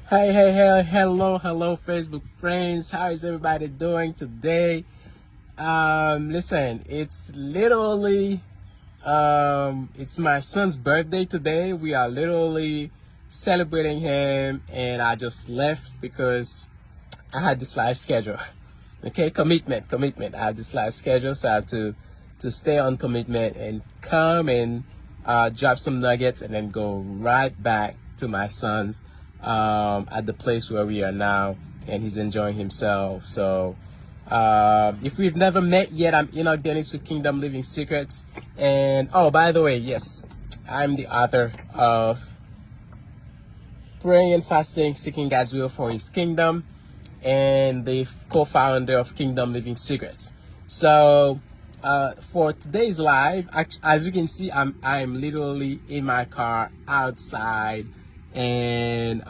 Hey, hello, Facebook friends. How is everybody doing today? Listen, it's literally, it's my son's birthday today. We are literally celebrating him, and I just left because I had this live schedule. Okay, commitment. I have this live schedule, so I have to stay on commitment and come and drop some nuggets and then go right back to my son's at the place where we are now, and he's enjoying himself. So if we've never met yet, I'm Enock Denis with Kingdom Living Secrets. And oh, by the way, yes, I'm the author of Praying and Fasting, Seeking God's Will for His Kingdom, and the co-founder of Kingdom Living Secrets. So for today's live, as you can see, I'm literally in my car outside, and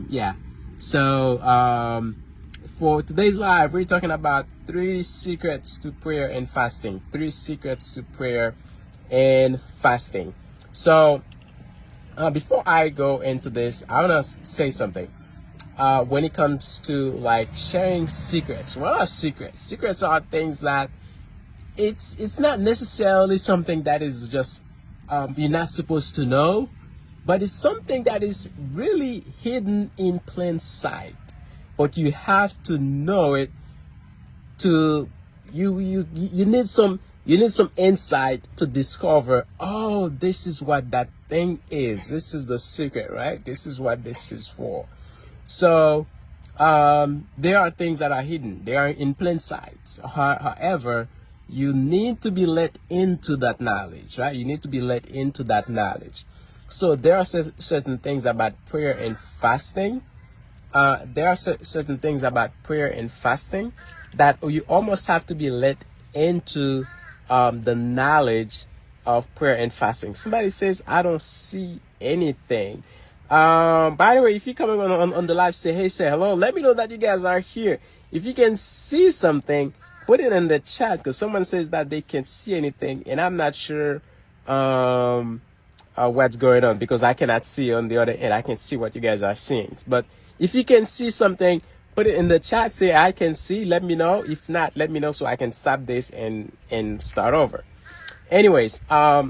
yeah. So for today's live, we're talking about 3 secrets to prayer and fasting. 3 secrets to prayer and fasting. So before I go into this, I want to say something. When it comes to like sharing secrets, what are secrets? Secrets are things that it's not necessarily something that is just you're not supposed to know, but it's something that is really hidden in plain sight. But you have to know it to you need some insight to discover, oh, this is what that thing is. This is the secret, right? This is what this is for. So there are things that are hidden. They are in plain sight. However, you need to be let into that knowledge, right? You need to be let into that knowledge. So there are certain things about prayer and fasting. There are certain things about prayer and fasting that you almost have to be let into the knowledge of prayer and fasting. Somebody says, I don't see anything. By the way, if you're coming on the live, say hello. Let me know that you guys are here. If you can see something, put it in the chat, because someone says that they can't see anything, and I'm not sure what's going on, because I cannot see on the other end. I can see what you guys are seeing. But if you can see something, put it in the chat. Say I can see. Let me know. If not, let me know so I can stop this and start over. Anyways, I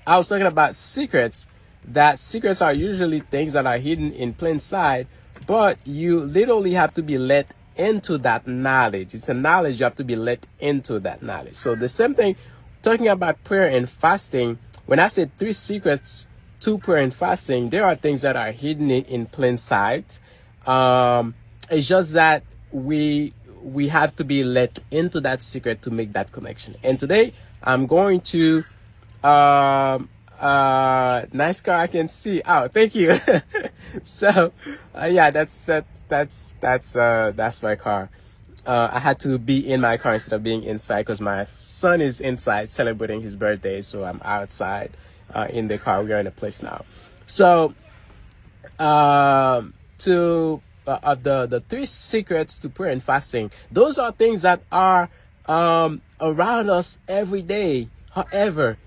was talking about secrets. That secrets are usually things that are hidden in plain sight, but you literally have to be let into that knowledge. It's a knowledge, you have to be let into that knowledge. So the same thing, talking about prayer and fasting, when I said 3 secrets to prayer and fasting, there are things that are hidden in plain sight. It's just that we have to be let into that secret to make that connection. And today I'm going to nice car, I can see. Oh, thank you. So yeah, that's my car. I had to be in my car instead of being inside because my son is inside celebrating his birthday, so I'm outside in the car. We're in a place now. So to the 3 secrets to prayer and fasting, those are things that are around us every day. However,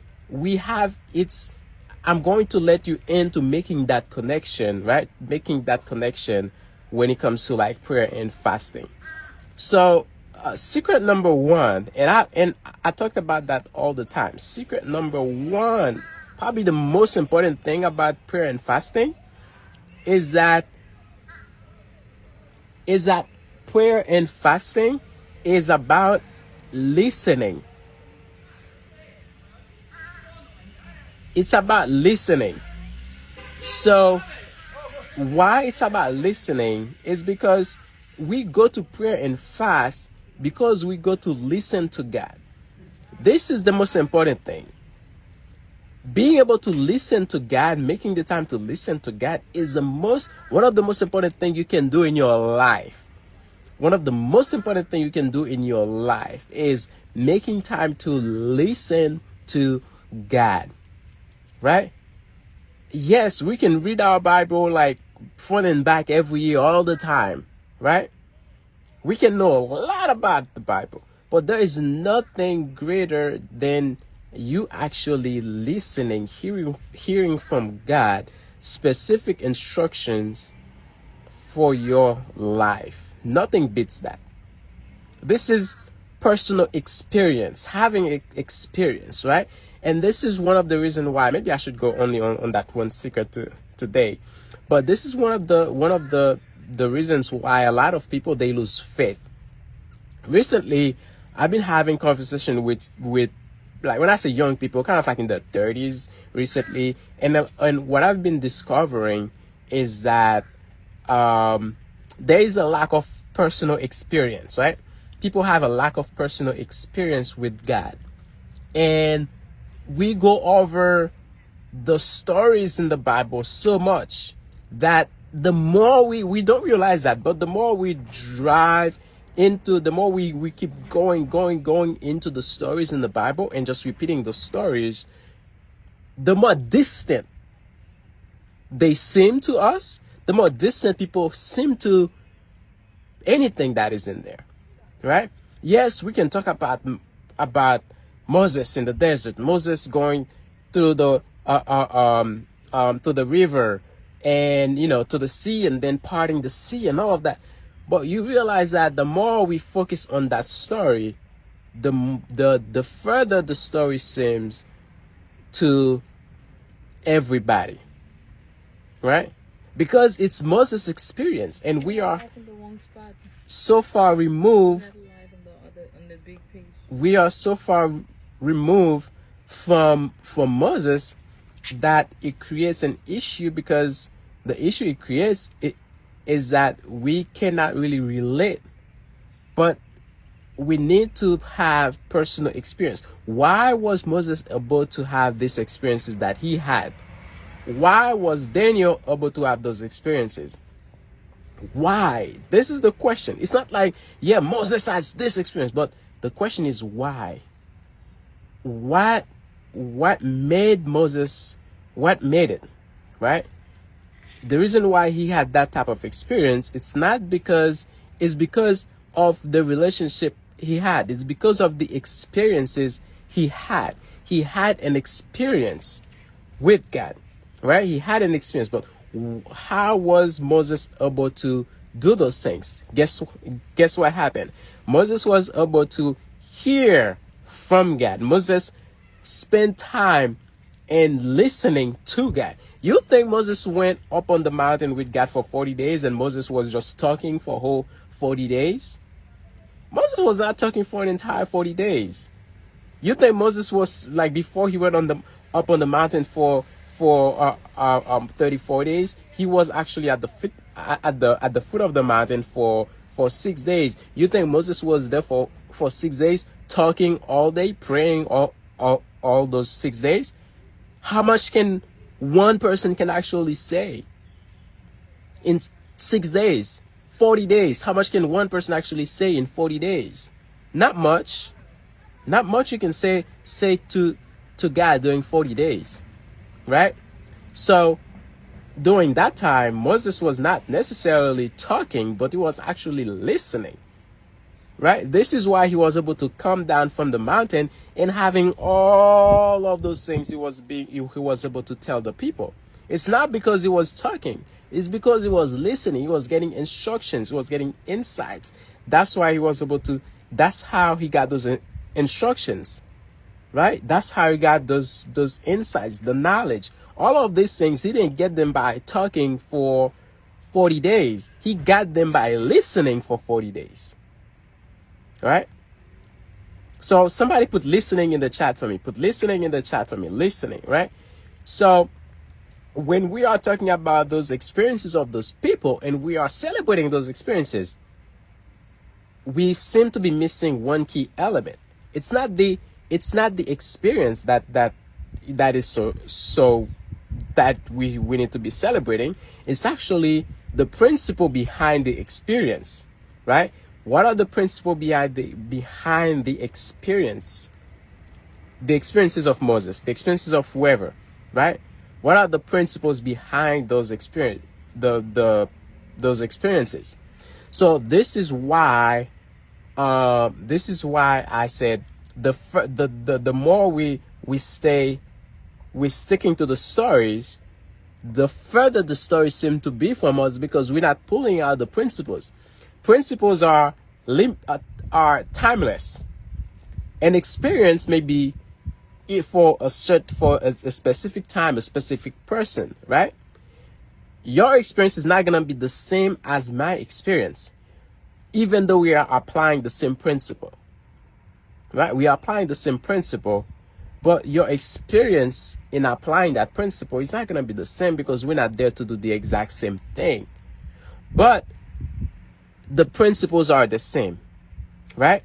I'm going to let you into making that connection, right? Making that connection when it comes to like prayer and fasting. So secret number 1, and I talked about that all the time. Secret number 1, probably the most important thing about prayer and fasting, is that prayer and fasting is about listening. It's about listening. So why it's about listening is because we go to prayer and fast because we go to listen to God. This is the most important thing. Being able to listen to God, making the time to listen to God, is one of the most important things you can do in your life. One of the most important things you can do in your life is making time to listen to God. Right? Yes, we can read our Bible like front and back every year, all the time, right? We can know a lot about the Bible, but there is nothing greater than you actually listening, hearing from God specific instructions for your life. Nothing beats that. This is personal experience, having experience, right? And this is one of the reasons why maybe I should go only on that one secret today. But this is one of the reasons why a lot of people, they lose faith. Recently, I've been having conversation with like, when I say young people, kind of like in the 30s recently, and what I've been discovering is that there is a lack of personal experience, right? People have a lack of personal experience with God, and we go over the stories in the Bible so much that the more we don't realize that, but the more we drive into, the more we keep going into the stories in the Bible and just repeating the stories, the more distant they seem to us, the more distant people seem to anything that is in there, right? Yes, we can talk about Moses in the desert, Moses going through the to the river, and to the sea, and then parting the sea and all of that. But you realize that the more we focus on that story, the further the story seems to everybody, right? Because it's Moses' experience, and we are so far removed. We are so far removed from Moses that it creates an issue, because the issue it creates is that we cannot really relate, but we need to have personal experience. Why was Moses able to have these experiences that he had? Why was Daniel able to have those experiences? Why? This is the question. It's not like, yeah, Moses has this experience, but the question is why? What made Moses, what made it, right? The reason why he had that type of experience, it's because of the relationship he had. It's because of the experiences he had. He had an experience with God, right? He had an experience, but how was Moses able to do those things? Guess what happened? Moses was able to hear from God. Moses spent time in listening to God. You think Moses went up on the mountain with God for 40 days and Moses was just talking for a whole 40 days? Moses was not talking for an entire 40 days. You think Moses was like, before he went up on the mountain for 34 days, he was actually at the foot of the mountain for 6 days. You think Moses was there for 6 days, talking all day, praying all those 6 days? How much can one person can actually say in 6 days? 40 days. How much can one person actually say in 40 days? Not much. Not much you can say to God during 40 days. Right? So during that time, Moses was not necessarily talking, but he was actually listening. Right? This is why he was able to come down from the mountain and having all of those things he was able to tell the people. It's not because he was talking. It's because he was listening. He was getting instructions. He was getting insights. That's why he was able to, that's how he got those instructions. Right? That's how he got those insights, the knowledge. All of these things, he didn't get them by talking for 40 days. He got them by listening for 40 days. Right? So somebody put listening in the chat for me. Put listening in the chat for me. Listening, right? So when we are talking about those experiences of those people and we are celebrating those experiences, we seem to be missing one key element. It's not the experience that is so that we need to be celebrating. It's actually the principle behind the experience, right? What are the principles behind the experience? The experiences of Moses, the experiences of whoever, right? What are the principles behind those those experiences? So this is why I said the more we're sticking to the stories, the further the story seems to be from us, because we're not pulling out the principles. Principles are timeless, and experience may be for a specific time, a specific person, right? Your experience is not going to be the same as my experience, even though we are applying the same principle, right? We are applying the same principle, but your experience in applying that principle is not going to be the same, because we're not there to do the exact same thing. But the principles are the same, right?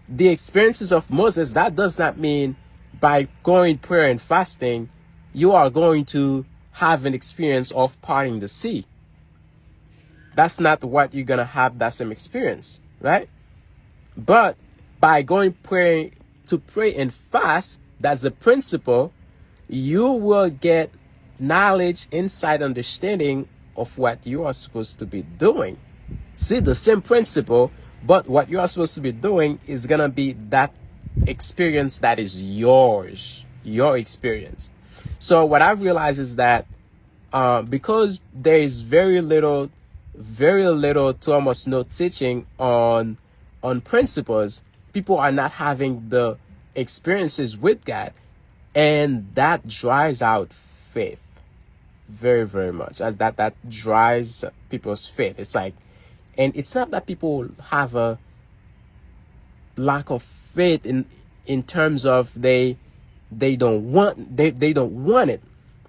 The experiences of Moses, that does not mean by going prayer and fasting, you are going to have an experience of parting the sea. That's not what you're going to have, that same experience, right? But by going pray and fast, that's the principle, you will get knowledge, insight, understanding of what you are supposed to be doing. See, the same principle, but what you are supposed to be doing is going to be that experience that is yours, your experience. So what I've realized is that because there is very little to almost no teaching on principles, people are not having the experiences with God, and that dries out faith very, very much. That dries people's faith. It's like, and it's not that people have a lack of faith in terms of they don't want it,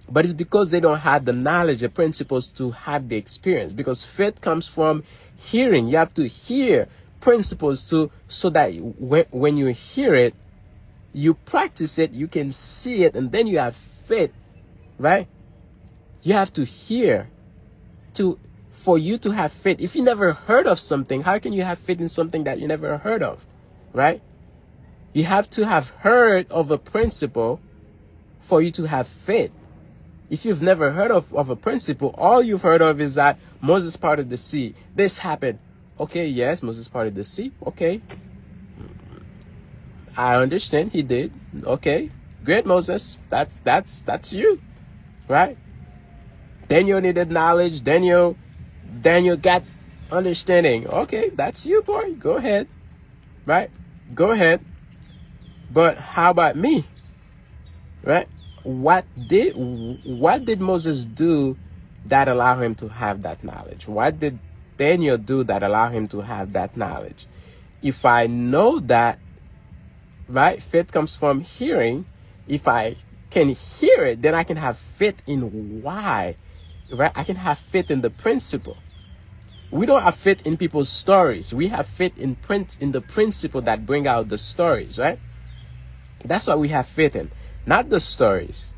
but it's because they don't have the knowledge, the principles to have the experience. Because faith comes from hearing. You have to hear principles so that when you hear it, you practice it, you can see it, and then you have faith, right? You have to hear for you to have faith. If you never heard of something, how can you have faith in something that you never heard of, right? You have to have heard of a principle for you to have faith. If you've never heard of a principle, all you've heard of is that Moses parted the sea. This happened. Okay, yes, Moses parted the sea. Okay. I understand he did. Okay. Great, Moses. That's you. Right? Daniel needed knowledge. Daniel got understanding. Okay, that's you, boy. Go ahead. Right? Go ahead. But how about me? Right? What did Moses do that allowed him to have that knowledge? What did Daniel do that allowed him to have that knowledge? If I know that, right, faith comes from hearing. If I can hear it, then I can have faith in why, right? I can have faith in the principle. We don't have faith in people's stories. We have faith in the principle that bring out the stories, right? That's what we have faith in, not the stories.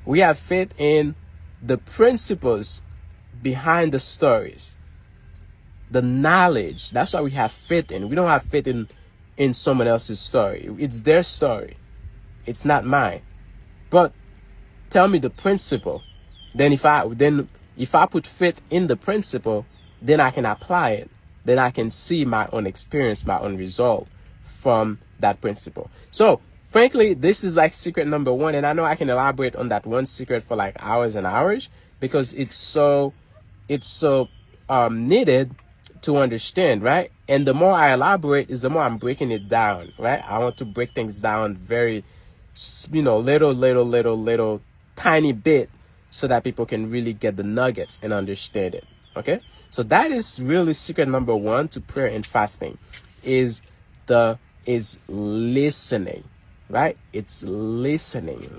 We have faith in the principles behind the stories, the knowledge. That's what we have faith in. We don't have faith in someone else's story. It's their story. It's not mine. But tell me the principle. Then if I put faith in the principle, then I can apply it. Then I can see my own experience, my own result from that principle. So frankly, this is like secret number one. And I know I can elaborate on that one secret for like hours and hours, because it's so needed to understand, right? And the more I elaborate is the more I'm breaking it down, right? I want to break things down very, little tiny bit, so that people can really get the nuggets and understand it. Okay. So that is really secret number one to prayer and fasting, is listening, right? It's listening.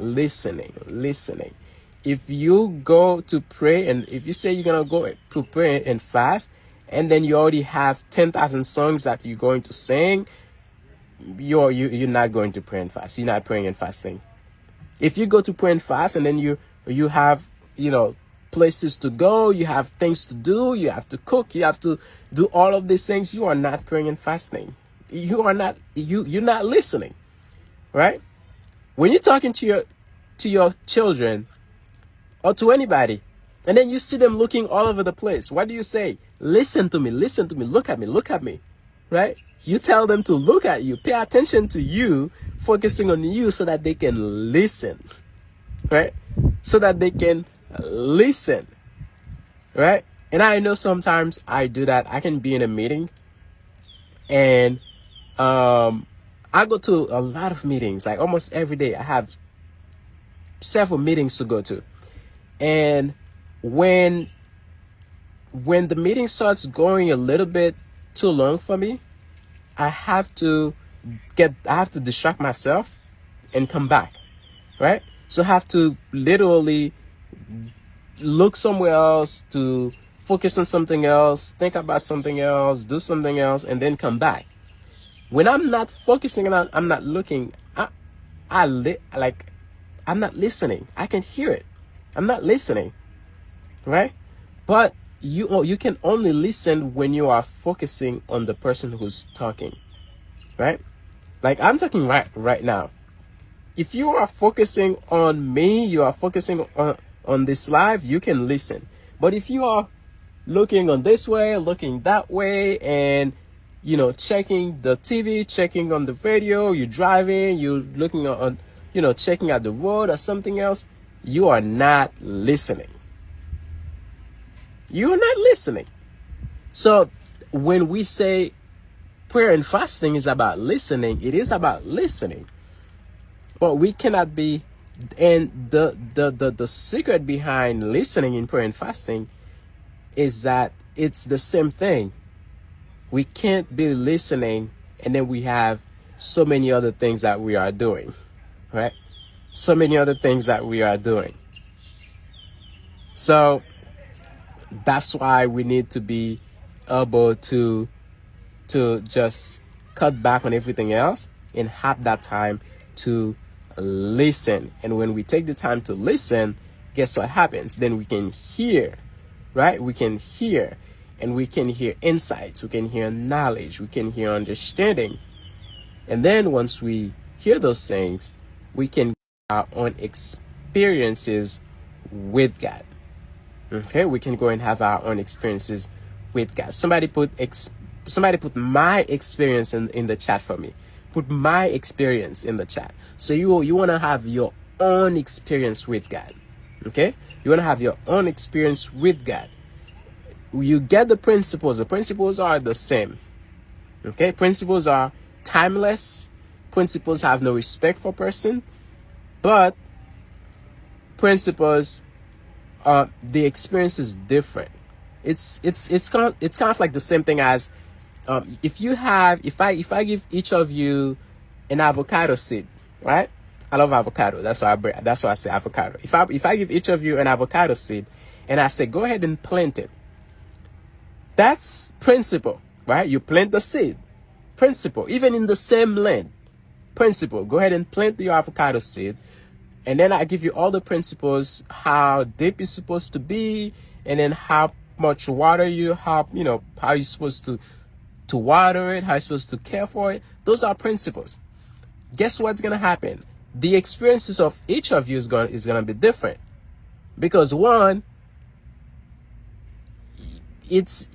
If you go to pray, and if you say you're going to go to pray and fast, and then you already have 10,000 songs that you're going to sing, you're not going to pray and fast. You're not praying and fasting. If you go to pray and fast, and then you have, places to go, you have things to do, you have to cook, you have to do all of these things, you are not praying and fasting. You're not listening, right? When you're talking to your children or to anybody, and then you see them looking all over the place, what do you say? Listen to me, look at me, right? You tell them to look at you, pay attention to you, focusing on you, so that they can listen, right? So that they can listen, right? And I know sometimes I do that. I can be in a meeting and I go to a lot of meetings, like almost every day. I have several meetings to go to. And when the meeting starts going a little bit too long for me, I have to distract myself and come back, right? So I have to literally look somewhere else, to focus on something else, think about something else, do something else, and then come back. When I'm not focusing and I'm not looking, I'm not listening. I can hear it. I'm not listening, right? But you can only listen when you are focusing on the person who's talking, right? Like I'm talking right now. If you are focusing on me, you are focusing on this live, you can listen. But if you are looking on this way, looking that way, and checking the TV, checking on the radio, you're driving, you're looking on, checking at the road or something else, you are not listening. You're not listening. So when we say prayer and fasting is about listening, it is about listening. But we cannot be, and the secret behind listening in prayer and fasting is that it's the same thing. We can't be listening and then we have so many other things that we are doing, right? So many other things that we are doing. So that's why we need to be able to just cut back on everything else and have that time to listen. And when we take the time to listen, guess what happens? Then we can hear, right? We can hear, and we can hear insights, we can hear knowledge, we can hear understanding. And then once we hear those things, we can get our own experiences with God. Okay, we can go and have our own experiences with God. Somebody put my experience in the chat for me. Put my experience in the chat. So you want to have your own experience with God. Okay, you want to have your own experience with God. You get the principles. The principles are the same. Okay, principles are timeless. Principles have no respect for person, but principles, the experience is different. It's kind of like the same thing as if I give each of you an avocado seed, right? I love avocado. That's why I say avocado. If I give each of you an avocado seed and I say go ahead and plant it, that's principle, right? You plant the seed. Principle. Even in the same land. Principle. Go ahead and plant your avocado seed. And then I give you all the principles, how deep it's supposed to be, and then how much water how you're supposed to water it, how you're supposed to care for it. Those are principles. Guess what's going to happen? The experiences of each of you is going to be different. Because one, it's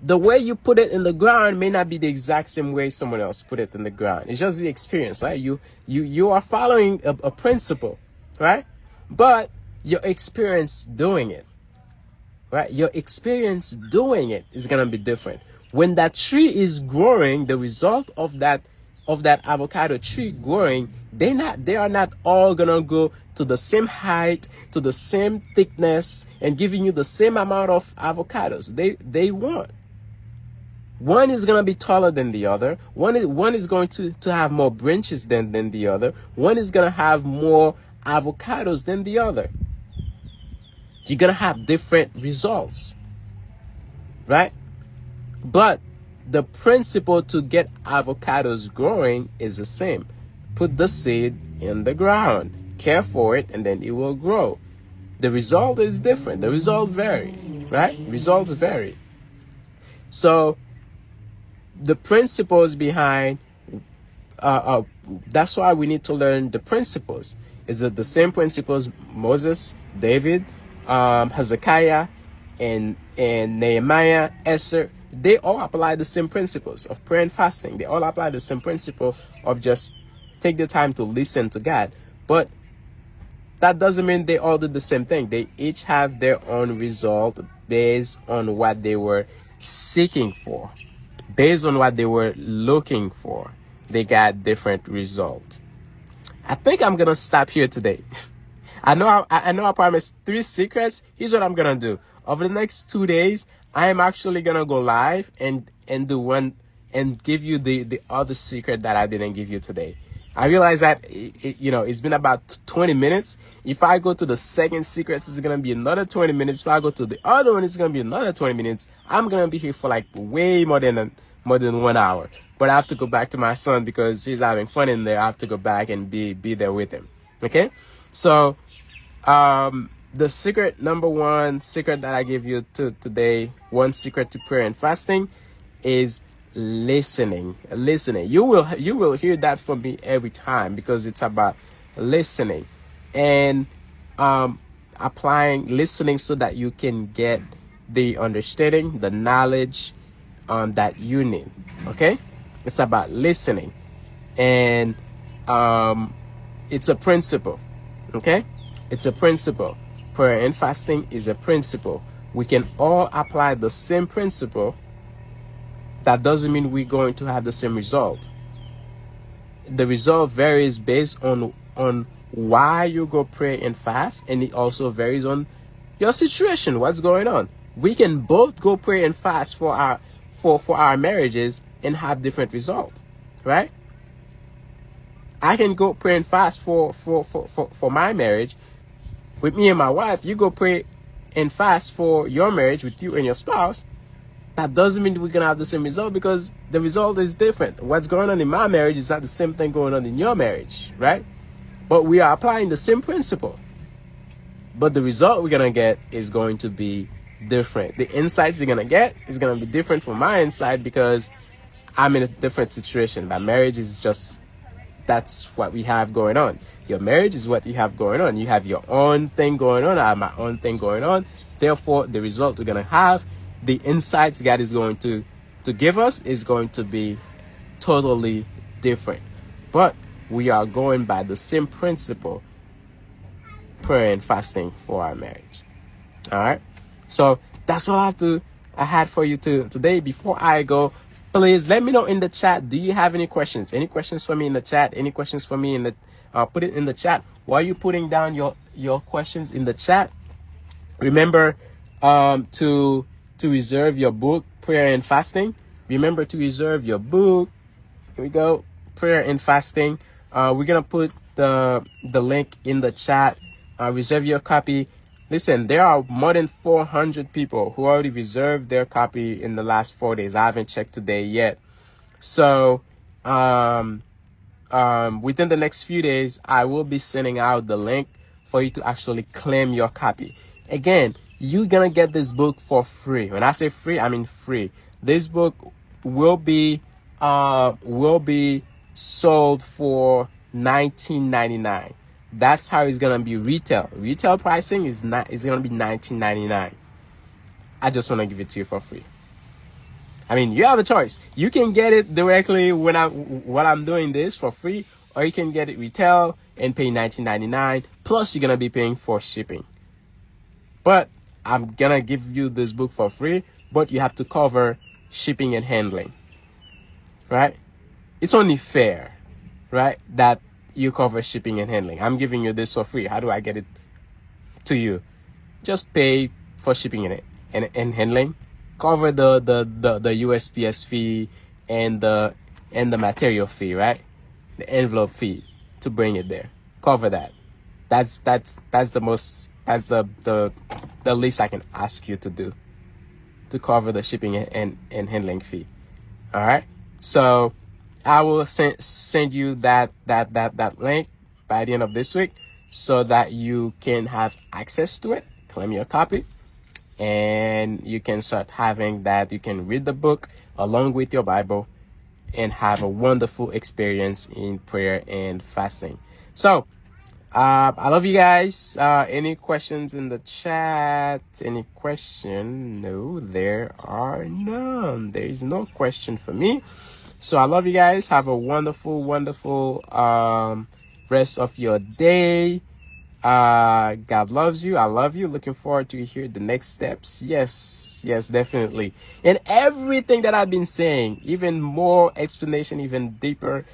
the way you put it in the ground may not be the exact same way someone else put it in the ground. It's just the experience, right? You are following a principle, right? But your experience doing it, right? Your experience doing it is going to be different. When that tree is growing, the result of that avocado tree growing, they are not all going to go to the same height, to the same thickness, and giving you the same amount of avocados. They won't. One is going to be taller than the other. One is going to have more branches than the other. One is going to have more avocados than the other. You're going to have different results, right? But the principle to get avocados growing is the same. Put the seed in the ground, care for it, and then it will grow. The result is different. The results vary, right? Results vary. So the principles behind, that's why we need to learn the principles. Is it the same principles Moses, David, Hezekiah, and Nehemiah, Esther? They all apply the same principles of prayer and fasting. They all apply the same principle of just take the time to listen to God. But that doesn't mean they all did the same thing. They each have their own result based on what they were seeking for, based on what they were looking for. They got different results. I think I'm gonna stop here today. I know I promised 3 secrets. Here's what I'm gonna do. Over the next 2 days, I am actually gonna go live and do one and give you the other secret that I didn't give you today. I realize that it's been about 20 minutes. If I go to the second secret, it's gonna be another 20 minutes. If I go to the other one, it's gonna be another 20 minutes. I'm gonna be here for like way more than 1 hour. But I have to go back to my son because he's having fun in there. I have to go back and be there with him. Okay? So the secret, number 1 secret that I give you today, 1 secret to prayer and fasting, is listening. You will hear that from me every time, because it's about listening and applying listening so that you can get the understanding, the knowledge that you need. Okay, it's about listening, and it's a principle. Okay, it's a principle. Prayer and fasting is a principle. We can all apply the same principle. That doesn't mean we're going to have the same result. The result varies based on why you go pray and fast, and it also varies on your situation, what's going on. We can both go pray and fast for our marriages and have different results, right? I can go pray and fast for my marriage with me and my wife. You go pray and fast for your marriage with you and your spouse. That doesn't mean we're going to have the same result, because the result is different. What's going on in my marriage is not the same thing going on in your marriage, right? But we are applying the same principle. But the result we're going to get is going to be different. The insights you're going to get is going to be different from my insight, because I'm in a different situation. My marriage is just, that's what we have going on. Your marriage is what you have going on. You have your own thing going on. I have my own thing going on. Therefore, the result we're going to have, the insights God is going to give us, is going to be totally different. But we are going by the same principle, prayer and fasting for our marriage. All right. So that's all I had for you today. Before I go, please let me know in the chat. Do you have any questions? Any questions for me in the chat? Any questions for me in the put it in the chat. While you're putting down your questions in the chat, remember to reserve your book, Prayer and Fasting. Remember to reserve your book. Here we go, Prayer and Fasting. We're gonna put the link in the chat. Reserve your copy. Listen, there are more than 400 people who already reserved their copy in the last 4 days. I haven't checked today yet. So within the next few days, I will be sending out the link for you to actually claim your copy. Again, you're gonna get this book for free. When I say free, I mean free. This book will be sold for $19.99. That's how it's gonna be retail. Retail pricing is gonna be $19.99. I just want to give it to you for free. I mean, you have a choice. You can get it directly while I'm doing this for free, or you can get it retail and pay $19.99. Plus, you're gonna be paying for shipping. But I'm gonna give you this book for free, but you have to cover shipping and handling, right? It's only fair, right, that you cover shipping and handling. I'm giving you this for free. How do I get it to you? Just pay for shipping and handling. Cover the USPS fee and the material fee, right? The envelope fee to bring it there. Cover that. That's the least I can ask you to do, to cover the shipping and handling fee. All right. So I will send you that link by the end of this week, so that you can have access to it, claim your copy, and you can start having that. You can read the book along with your Bible and have a wonderful experience in prayer and fasting. So I love you guys. Any questions in the chat? Any question? No, there are none. There is no question for me. So I love you guys. Have a wonderful rest of your day. God loves you. I love you. Looking forward to hear the next steps. Yes, yes, definitely. And everything that I've been saying, even more explanation, even deeper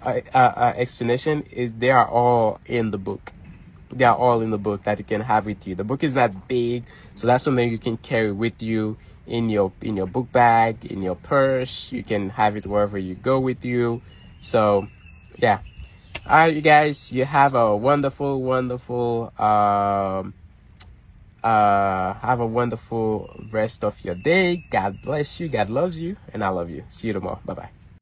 explanation, is they are all in the book. They are all in the book that you can have with you. The book is not big, so that's something you can carry with you in your book bag, in your purse. You can have it wherever you go with you. So yeah. All right, you guys, you have a wonderful, wonderful have a wonderful rest of your day. God bless you. God loves you, and I love you. See you tomorrow. Bye bye.